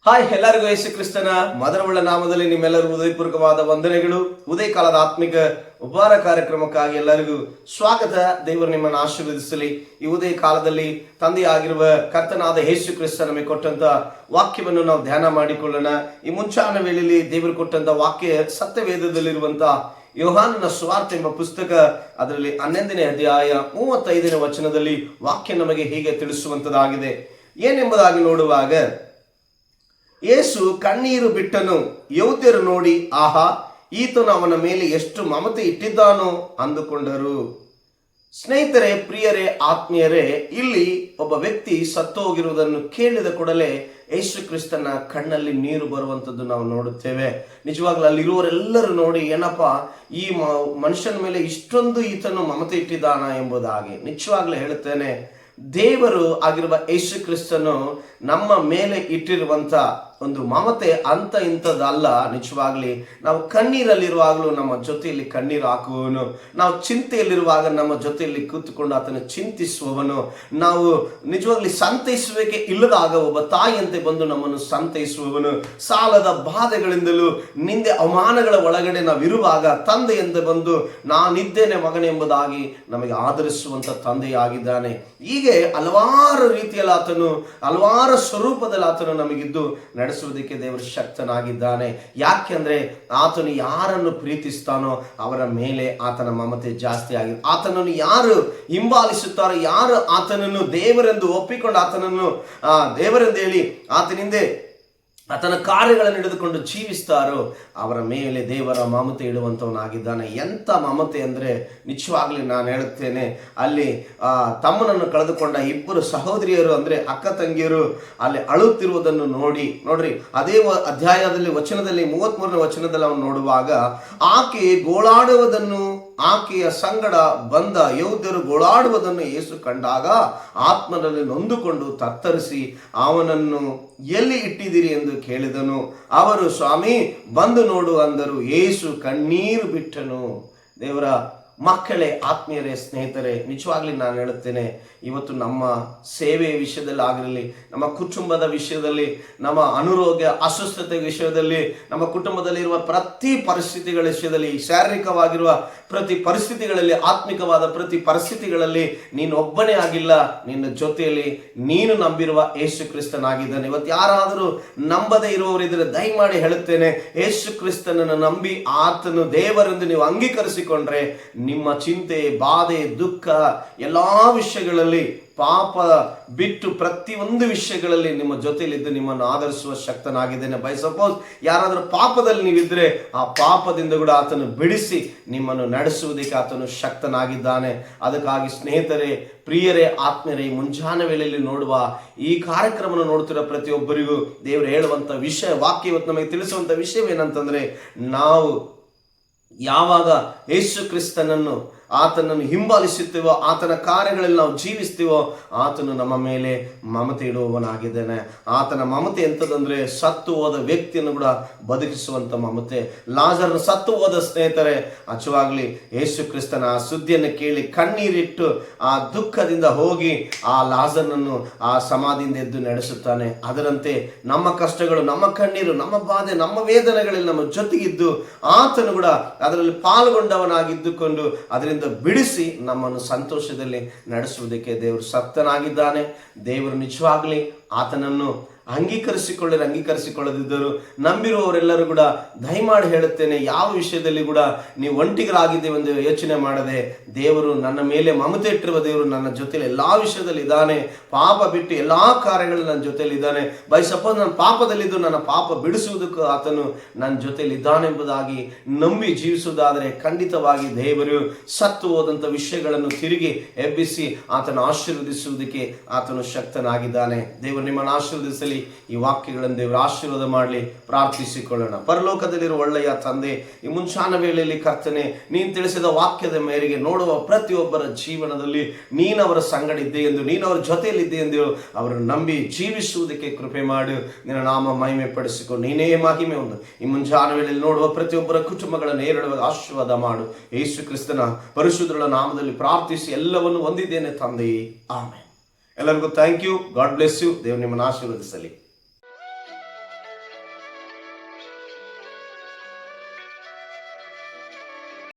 Hi, ಎಲ್ಲರಿಗೂ ಯೇಸು ಕ್ರಿಸ್ತನ ಮಧುರವುಳ್ಳ ನಾಮದಲ್ಲಿ ನಿಮ್ಮೆಲ್ಲರಿಗೂ ಹೃದಯಪೂರ್ವಕವಾದ ವಂದನೆಗಳು. ಉದಯ ಕಾಲದ ಆತ್ಮಿಕ ಉಪಹಾರ ಕಾರ್ಯಕ್ರಮಕ್ಕಾಗಿ ಎಲ್ಲರಿಗೂ ಸ್ವಾಗತ. ದೇವರು ನಿಮ್ಮನ್ನು ಆಶೀರ್ವದಿಸಲಿ. ಈ ಉದಯ ಕಾಲದಲ್ಲಿ ತಂದೆಯಾಗಿರುವ ಕರ್ತನಾದ ಯೇಸು ಕ್ರಿಸ್ತ ನಮಗೆ ಕೊಟ್ಟಂತ ವಾಕ್ಯವನ್ನು ನಾವು ಧ್ಯಾನ ಮಾಡಿಕೊಳ್ಳೋಣ. ಈ ಮುಂಚಾನ ವೇಳೆಯಲ್ಲಿ ದೇವರು ಕೊಟ್ಟಂತ ವಾಕ್ಯ ಸತ್ಯವೇದದಲ್ಲಿರುವಂತ ಯೋಹಾನನ ಸುವಾರ್ತೆ ಎಂಬ ಪುಸ್ತಕ, ಅದರಲ್ಲಿ 11ನೇ ಅಧ್ಯಾಯ 35ನೇ ವಚನದಲ್ಲಿ ವಾಕ್ಯ ನಮಗೆ ಹೀಗೆ ತಿಳಿಸುವಂತದಾಗಿದೆ. ಏನೆಂಬುದಾಗಿ ನೋಡುವಾಗ, ಯೇಸು ಕಣ್ಣೀರು ಬಿಟ್ಟನು. ಯಹೂದ್ಯರು ನೋಡಿ, ಆಹಾ, ಈತನು ಅವನ ಮೇಲೆ ಎಷ್ಟು ಮಮತೆ ಇಟ್ಟಿದ್ದಾನೋ ಅಂದುಕೊಂಡರು. ಸ್ನೇಹಿತರೆ, ಪ್ರಿಯರೇ, ಆತ್ಮೀಯರೇ, ಇಲ್ಲಿ ಒಬ್ಬ ವ್ಯಕ್ತಿ ಸತ್ತು ಹೋಗಿರುವುದನ್ನು ಕೇಳಿದ ಕೂಡಲೇ ಯೇಸು ಕ್ರಿಸ್ತನ ಕಣ್ಣಲ್ಲಿ ನೀರು ಬರುವಂಥದ್ದು ನಾವು ನೋಡುತ್ತೇವೆ. ನಿಜವಾಗ್ಲೂ ಅಲ್ಲಿರುವವರೆಲ್ಲರೂ ನೋಡಿ, ಏನಪ್ಪ, ಈ ಮನುಷ್ಯನ ಮೇಲೆ ಇಷ್ಟೊಂದು ಈತನು ಮಮತೆ ಇಟ್ಟಿದ್ದಾನ ಎಂಬುದಾಗಿ. ನಿಜವಾಗ್ಲೂ ಹೇಳುತ್ತೇನೆ, ದೇವರು ಆಗಿರುವ ಯೇಸು ಕ್ರಿಸ್ತನು ನಮ್ಮ ಮೇಲೆ ಇಟ್ಟಿರುವಂತ ಒಂದು ಮಮತೆ ಅಂತ ಇಂಥದ್ದಲ್ಲ. ನಿಜವಾಗ್ಲಿ ನಾವು ಕಣ್ಣೀರಲ್ಲಿರುವಾಗಲೂ ನಮ್ಮ ಜೊತೆಯಲ್ಲಿ ಕಣ್ಣೀರು ಹಾಕುವವನು, ನಾವು ಚಿಂತೆಯಲ್ಲಿರುವಾಗ ನಮ್ಮ ಜೊತೆಯಲ್ಲಿ ಕೂತ್ಕೊಂಡು ಆತನ ಚಿಂತಿಸುವವನು, ನಾವು ನಿಜವಾಗ್ಲಿ ಸಂತೈಸುವಿಕೆ ಇಲ್ಲದಾಗ ಒಬ್ಬ ತಾಯಿಯಂತೆ ಬಂದು ನಮ್ಮನ್ನು ಸಂತೈಸುವವನು, ಸಾಲದ ಬಾಧೆಗಳಿಂದಲೂ ನಿಂದೆ ಅವಮಾನಗಳ ಒಳಗಡೆ ನಾವಿರುವಾಗ ತಂದೆಯಂತೆ ಬಂದು ನಾನಿದ್ದೇನೆ ಮಗನೇ ಎಂಬುದಾಗಿ ನಮಗೆ ಆದರಿಸುವಂತ ತಂದೆಯಾಗಿದ್ದಾನೆ. ಹೀಗೆ ಹಲವಾರು ರೀತಿಯಲ್ಲಿ ಆತನು, ಹಲವಾರು ಸ್ವರೂಪದಲ್ಲಿ ಆತನು ನಮಗಿದ್ದು ನಡೆಸುವುದಕ್ಕೆ ದೇವರು ಶಕ್ತನಾಗಿದ್ದಾನೆ. ಯಾಕೆಂದ್ರೆ ಆತನು ಯಾರನ್ನು ಪ್ರೀತಿಸ್ತಾನೋ ಅವರ ಮೇಲೆ ಆತನ ಮಮತೆ ಜಾಸ್ತಿ ಆಗಿದೆ. ಆತನನ್ನು ಯಾರು ಹಿಂಬಾಲಿಸುತ್ತಾರೋ, ಯಾರು ಆತನನ್ನು ದೇವರೆಂದು ಒಪ್ಪಿಕೊಂಡು ಆತನನ್ನು ದೇವರೆಂದು ಹೇಳಿ ಆತನ ಕಾರ್ಯಗಳನ್ನು ಹಿಡಿದುಕೊಂಡು ಜೀವಿಸ್ತಾರೋ ಅವರ ಮೇಲೆ ದೇವರ ಮಮತೆ ಇಡುವಂಥವನಾಗಿದ್ದಾನೆ. ಎಂಥ ಮಮತೆ ಅಂದರೆ, ನಿಜವಾಗ್ಲಿ ನಾನು ಹೇಳುತ್ತೇನೆ, ಅಲ್ಲಿ ತಮ್ಮನನ್ನು ಕಳೆದುಕೊಂಡ ಇಬ್ಬರು ಸಹೋದರಿಯರು ಅಂದರೆ ಅಕ್ಕ ತಂಗಿಯರು ಅಲ್ಲಿ ಅಳುತ್ತಿರುವುದನ್ನು ನೋಡ್ರಿ ಅದೇ ಅಧ್ಯಾಯದಲ್ಲಿ ವಚನದಲ್ಲಿ 33ನೇ ವಚನದಲ್ಲಿ ಅವನು ನೋಡುವಾಗ, ಆಕೆ ಗೋಳಾಡುವುದನ್ನು, ಆಕೆಯ ಸಂಗಡ ಬಂದ ಯಹೂದ್ಯರು ಗೋಳಾಡುವುದನ್ನು ಯೇಸು ಕಂಡಾಗ ಆತ್ಮನಲ್ಲಿ ನೊಂದುಕೊಂಡು ತತ್ತರಿಸಿ ಅವನನ್ನು ಎಲ್ಲಿ ಇಟ್ಟಿದ್ದೀರಿ ಎಂದು ಕೇಳಿದನು. ಅವರು, ಸ್ವಾಮಿ, ಬಂದು ನೋಡು ಅಂದರು. ಯೇಸು ಕಣ್ಣೀರು ಬಿಟ್ಟನು. ದೇವರ ಮಕ್ಕಳೇ, ಆತ್ಮೀಯರೇ, ಸ್ನೇಹಿತರೆ, ನಿಜವಾಗ್ಲಿ ನಾನು ಹೇಳುತ್ತೇನೆ, ಇವತ್ತು ನಮ್ಮ ಸೇವೆಯ ವಿಷಯದಲ್ಲಿ ಆಗಿರಲಿ, ನಮ್ಮ ಕುಟುಂಬದ ವಿಷಯದಲ್ಲಿ, ನಮ್ಮ ಅನಾರೋಗ್ಯ ಅಸ್ವಸ್ಥತೆ ವಿಷಯದಲ್ಲಿ, ನಮ್ಮ ಕುಟುಂಬದಲ್ಲಿರುವ ಪ್ರತಿ ಪರಿಸ್ಥಿತಿಗಳ ವಿಷಯದಲ್ಲಿ, ಶಾರೀರಿಕವಾಗಿರುವ ಪ್ರತಿ ಪರಿಸ್ಥಿತಿಗಳಲ್ಲಿ, ಆತ್ಮಿಕವಾದ ಪ್ರತಿ ಪರಿಸ್ಥಿತಿಗಳಲ್ಲಿ ನೀನು ಒಬ್ಬನೇ ಆಗಿಲ್ಲ, ನಿನ್ನ ಜೊತೆಯಲ್ಲಿ ನೀನು ನಂಬಿರುವ ಯೇಸು ಕ್ರಿಸ್ತನಾಗಿದ್ದಾನೆ. ಇವತ್ತು ಯಾರಾದರೂ ನಂಬದೇ ಇರುವವರಿದ್ದರೆ ದಯಮಾಡಿ ಹೇಳುತ್ತೇನೆ, ಯೇಸು ಕ್ರಿಸ್ತನನ್ನು ನಂಬಿ ಆತನು ದೇವರೆಂದು ನೀವು ಅಂಗೀಕರಿಸಿಕೊಂಡ್ರೆ ನಿಮ್ಮ ಚಿಂತೆ, ಬಾಧೆ, ದುಃಖ ಎಲ್ಲಾ ವಿಷಯಗಳಲ್ಲಿ, ಪಾಪ ಬಿಟ್ಟು ಪ್ರತಿಯೊಂದು ವಿಷಯಗಳಲ್ಲಿ ನಿಮ್ಮ ಜೊತೆಯಲ್ಲಿದ್ದು ನಿಮ್ಮನ್ನು ಆಧರಿಸುವ ಶಕ್ತನಾಗಿದ್ದೇನೆ. ಬೈ ಸಪೋಸ್ ಯಾರಾದರೂ ಪಾಪದಲ್ಲಿ ನೀವಿದ್ರೆ ಆ ಪಾಪದಿಂದ ಕೂಡ ಆತನು ಬಿಡಿಸಿ ನಿಮ್ಮನ್ನು ನಡೆಸುವುದಕ್ಕೆ ಆತನು ಶಕ್ತನಾಗಿದ್ದಾನೆ. ಅದಕ್ಕಾಗಿ ಸ್ನೇಹಿತರೆ, ಪ್ರಿಯರೇ, ಆತ್ಮೀಯರೇ, ಮುಂಜಾನೆ ವೇಳೆಯಲ್ಲಿ ನೋಡುವ ಈ ಕಾರ್ಯಕ್ರಮವನ್ನು ನೋಡ್ತಿರೋ ಪ್ರತಿಯೊಬ್ಬರಿಗೂ ದೇವರು ಹೇಳುವಂತ ವಿಷಯ, ವಾಕ್ಯ ಇವತ್ತು ನಮಗೆ ತಿಳಿಸುವಂತ ವಿಷಯವೇನಂತಂದ್ರೆ, ನಾವು ಯಾವಾಗ ಯೇಸು ಕ್ರಿಸ್ತನನ್ನು, ಆತನನ್ನು ಹಿಂಬಾಲಿಸುತ್ತೀವೋ, ಆತನ ಕಾರ್ಯಗಳಲ್ಲಿ ನಾವು ಜೀವಿಸ್ತೀವೋ, ಆತನು ನಮ್ಮ ಮೇಲೆ ಮಮತೆ ಇಡುವವನಾಗಿದ್ದಾನೆ. ಆತನ ಮಮತೆ ಎಂಥದಂದ್ರೆ, ಸತ್ತು ಹೋದ ವ್ಯಕ್ತಿಯನ್ನು ಕೂಡ ಬದುಕಿಸುವಂತ ಮಮತೆ. ಲಾಜರನು ಸತ್ತು ಹೋದ, ಸ್ನೇಹಿತರೆ, ಅಚವಾಗ್ಲಿ ಯೇಸು ಕ್ರಿಸ್ತನ ಆ ಸುದ್ದಿಯನ್ನು ಕೇಳಿ ಕಣ್ಣೀರಿಟ್ಟು ಆ ದುಃಖದಿಂದ ಹೋಗಿ ಆ ಲಾಜರನನ್ನು ಆ ಸಮಾಧಿಯಿಂದ ಎದ್ದು ನಡೆಸುತ್ತಾನೆ. ಅದರಂತೆ ನಮ್ಮ ಕಷ್ಟಗಳು, ನಮ್ಮ ಕಣ್ಣೀರು, ನಮ್ಮ ಬಾಧೆ, ನಮ್ಮ ವೇದನೆಗಳಲ್ಲಿ ನಮ್ಮ ಜೊತೆಗಿದ್ದು ಆತನು ಕೂಡ ಅದರಲ್ಲಿ ಪಾಲ್ಗೊಂಡವನಾಗಿದ್ದುಕೊಂಡು ಅದರಿಂದ ಬಿಡಿಸಿ ನಮ್ಮನ್ನು ಸಂತೋಷದಲ್ಲಿ ನಡೆಸುವುದಕ್ಕೆ ದೇವರು ಸಕ್ತನಾಗಿದ್ದಾನೆ. ದೇವರು ನಿಜವಾಗ್ಲಿ ಆತನನ್ನು ಅಂಗೀಕರಿಸಿಕೊಳ್ಳದಿದ್ದರು ನಂಬಿರುವವರೆಲ್ಲರೂ ಕೂಡ ದಯಮಾಡಿ ಹೇಳುತ್ತೇನೆ, ಯಾವ ವಿಷಯದಲ್ಲಿ ಕೂಡ ನೀವು ಒಂಟಿಗರಾಗಿದ್ದೇವೆ ಎಂದು ಯೋಚನೆ ಮಾಡದೆ, ದೇವರು ನನ್ನ ಮೇಲೆ ಮಮತೆ ಇಟ್ಟಿರುವ ದೇವರು ನನ್ನ ಜೊತೆಯಲ್ಲಿ ಎಲ್ಲಾ ವಿಷಯದಲ್ಲಿ ಇದ್ದಾನೆ. ಪಾಪ ಬಿಟ್ಟು ಎಲ್ಲಾ ಕಾರ್ಯಗಳು ನನ್ನ ಜೊತೆಯಲ್ಲಿ ಇದ್ದಾನೆ. ಬೈ ಸಪೋಸ್ ನನ್ನ ಪಾಪದಲ್ಲಿದ್ದು ನನ್ನ ಪಾಪ ಬಿಡಿಸುವುದಕ್ಕೂ ಆತನು ನನ್ನ ಜೊತೆಯಲ್ಲಿ ಇದ್ದಾನೆಂಬುದಾಗಿ ನಂಬಿ ಜೀವಿಸುವುದಾದರೆ ಖಂಡಿತವಾಗಿ ದೇವರು ಸತ್ತು ಹೋದಂಥ ವಿಷಯಗಳನ್ನು ತಿರುಗಿ ಎಬ್ಬಿಸಿ ಆತನು ಆಶೀರ್ವದಿಸುವುದಕ್ಕೆ ಆತನು ಶಕ್ತನಾಗಿದ್ದಾನೆ. ದೇವರು ನಿಮ್ಮನ್ನು ಆಶೀರ್ವದಿಸಲಿ. ಈ ವಾಕ್ಯಗಳನ್ನು ದೇವರು ಆಶೀರ್ವಾದ ಮಾಡಲಿ. ಪ್ರಾರ್ಥಿಸಿಕೊಳ್ಳೋಣ. ಪರಲೋಕದಲ್ಲಿರುವ ಒಳ್ಳೆಯ ತಂದೆ, ಈ ಮುಂಚಾನ ವೇಳೆಯಲ್ಲಿ ಕರ್ತನೆ, ನೀನು ತಿಳಿಸಿದ ವಾಕ್ಯದ ಮೇರೆಗೆ ನೋಡುವ ಪ್ರತಿಯೊಬ್ಬರ ಜೀವನದಲ್ಲಿ ನೀನವರ ಸಂಗಡ ಇದ್ದೆ ಎಂದು, ನೀನವರ ಜೊತೆಯಲ್ಲಿದ್ದೆ ಎಂದು ಅವರನ್ನು ನಂಬಿ ಜೀವಿಸುವುದಕ್ಕೆ ಕೃಪೆ ಮಾಡು. ನಿನ್ನ ನಾಮ ಮಹಿಮೆ ಪಡಿಸಿಕೊಂಡು ನೀನೇ ಮಹಿಮೆ ಒಂದು ಈ ಮುಂಚಾನ ವೇಳೆಯಲ್ಲಿ ನೋಡುವ ಪ್ರತಿಯೊಬ್ಬರ ಕುಟುಂಬಗಳನ್ನು ಏರಳುವ ಆಶೀರ್ವಾದ ಮಾಡು. ಯೇಸು ಕ್ರಿಸ್ತನ ಪರಿಶುದ್ಧರ ನಾಮದಲ್ಲಿ ಪ್ರಾರ್ಥಿಸಿ ಎಲ್ಲವನ್ನು ಹೊಂದಿದ್ದೇನೆ ತಂದೆಯೇ, ಆಮೆನ್. ಎಲ್ಲರಿಗೂ thank you. God bless you. ದೇವರು ನಿಮ್ಮನ್ನು ಆಶೀರ್ವದಿಸಲಿ.